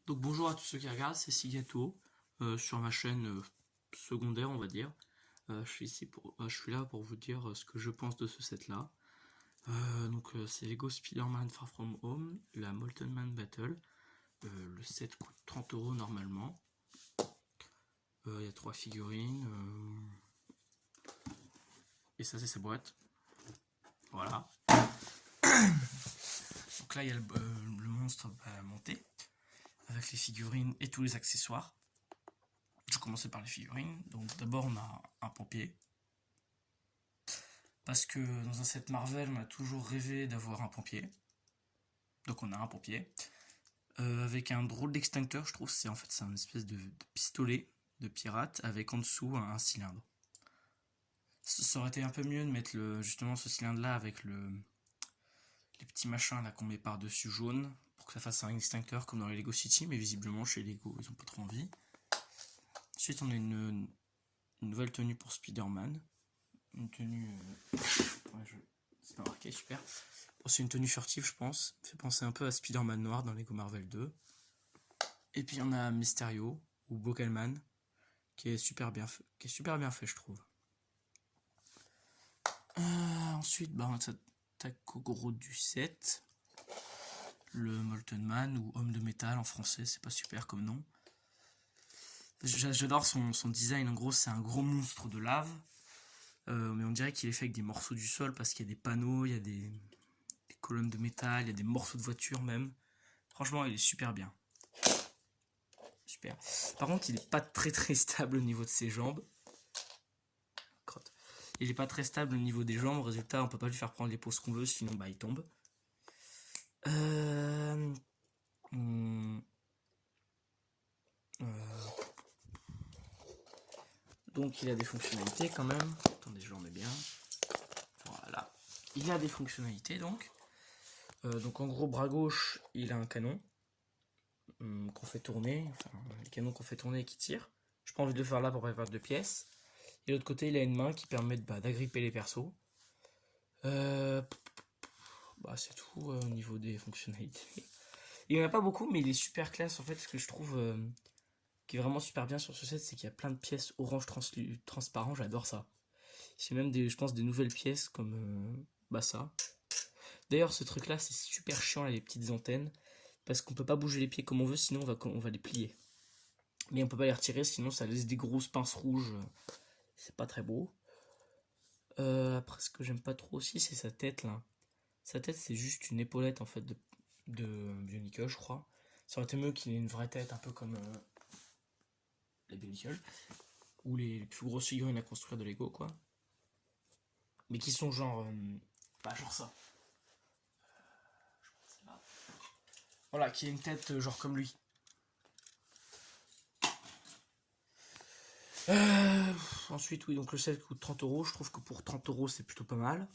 Donc bonjour à tous ceux qui regardent, c'est Sigato sur ma chaîne secondaire on va dire. Je suis là pour vous dire ce que je pense de ce set là. C'est Lego Spider-Man Far From Home, la Molten Man Battle. Le set coûte 30 € normalement. Il y a 3 figurines. Et ça c'est sa boîte. Voilà. Donc là il y a le monstre monté avec les figurines et tous les accessoires. Je vais commencer par les figurines. Donc d'abord on a un pompier. Parce que dans un set Marvel, on a toujours rêvé d'avoir un pompier. Donc on a un pompier. Avec un drôle d'extincteur, je trouve. C'est un espèce de pistolet de pirate avec en dessous un cylindre. Ça aurait été un peu mieux de mettre justement ce cylindre là avec les petits machins là qu'on met par-dessus jaune pour que ça fasse un extincteur comme dans les Lego City, mais visiblement chez Lego ils ont pas trop envie. Ensuite on a une nouvelle tenue pour Spider-Man. Une tenue... c'est pas marqué, super. Bon, c'est une tenue furtive, je pense. Ça fait penser un peu à Spider-Man noir dans Lego Marvel 2. Et puis on a Mysterio, ou Bocalman, qui est super bien fait, je trouve. Ensuite, on s'attaque au gros du set. Le Molten Man, ou Homme de métal en français, c'est pas super comme nom. J'adore son design, en gros c'est un gros monstre de lave. Mais on dirait qu'il est fait avec des morceaux du sol parce qu'il y a des panneaux, il y a des colonnes de métal, il y a des morceaux de voiture même. Franchement, il est super bien. Super. Par contre, il n'est pas très stable au niveau de ses jambes. Crotte. Il n'est pas très stable au niveau des jambes. Résultat, on peut pas lui faire prendre les poses qu'on veut, sinon il tombe. Donc il a des fonctionnalités quand même. Attendez, je le remets bien. Voilà. Il a des fonctionnalités donc. Donc en gros, bras gauche, il a un canon qu'on fait tourner. Enfin, les canons qu'on fait tourner et qui tirent. J'ai pas envie de le faire là pour pas perdre de pièces. Et de l'autre côté, il a une main qui permet d'agripper les persos. C'est tout au niveau des fonctionnalités. Il n'y en a pas beaucoup, mais il est super classe. En fait, ce que je trouve qui est vraiment super bien sur ce set, c'est qu'il y a plein de pièces orange transparent. J'adore ça. C'est même, je pense, des nouvelles pièces comme ça. D'ailleurs, ce truc-là, c'est super chiant, là, les petites antennes. Parce qu'on peut pas bouger les pieds comme on veut, sinon on va les plier. Mais on peut pas les retirer, sinon ça laisse des grosses pinces rouges. C'est pas très beau. Après, ce que j'aime pas trop aussi, c'est sa tête là. Sa tête, c'est juste une épaulette en fait de Bionicle, je crois. Ça aurait été mieux qu'il ait une vraie tête, un peu comme les Bionicle. Ou les plus grosses figurines à construire de Lego, quoi. Mais qui sont genre. Genre ça. Voilà, qui a une tête genre comme lui. Ensuite, oui, donc le set coûte 30 €. Je trouve que pour 30 € c'est plutôt pas mal.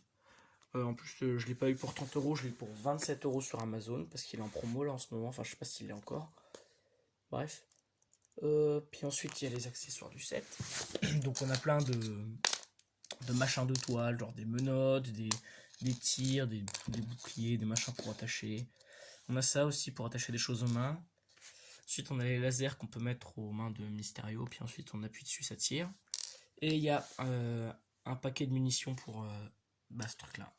En plus, je l'ai pas eu pour 30 €, je l'ai eu pour 27 € sur Amazon parce qu'il est en promo là en ce moment. Enfin, je sais pas s'il l'est encore. Bref. Puis ensuite, il y a les accessoires du set. Donc, on a plein de machins de toile, genre des menottes, des tirs, des boucliers, des machins pour attacher. On a ça aussi pour attacher des choses aux mains. Ensuite, on a les lasers qu'on peut mettre aux mains de Mysterio. Puis ensuite, on appuie dessus, ça tire. Et il y a un paquet de munitions pour ce truc-là.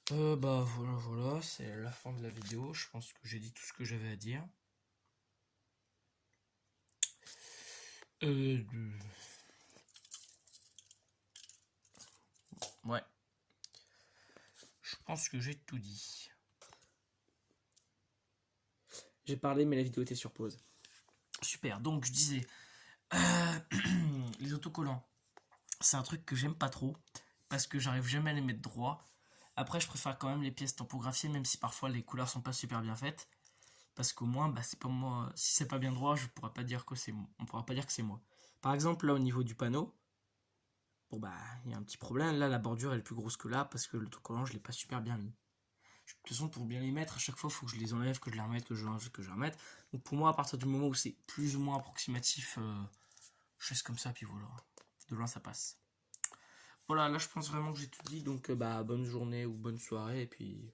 Voilà, c'est la fin de la vidéo. Je pense que j'ai dit tout ce que j'avais à dire. Ouais. Je pense que j'ai tout dit. J'ai parlé, mais la vidéo était sur pause. Super, donc je disais, les autocollants, c'est un truc que j'aime pas trop, parce que j'arrive jamais à les mettre droit. Après, je préfère quand même les pièces tampographiées, même si parfois les couleurs sont pas super bien faites. Parce qu'au moins, c'est pas moi. Si c'est pas bien droit, je pourrais pas dire que c'est moi. On pourra pas dire que c'est moi. Par exemple, là au niveau du panneau, il y a un petit problème. Là, la bordure elle est plus grosse que là parce que l'autocollant je l'ai pas super bien mis. De toute façon, pour bien les mettre, à chaque fois, il faut que je les enlève, que je les remette, que je l'enlève, que je les remette. Donc pour moi, à partir du moment où c'est plus ou moins approximatif, je laisse comme ça, puis voilà. De loin, ça passe. Voilà, là, je pense vraiment que j'ai tout dit. Donc, bonne journée ou bonne soirée, et puis,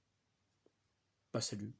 salut.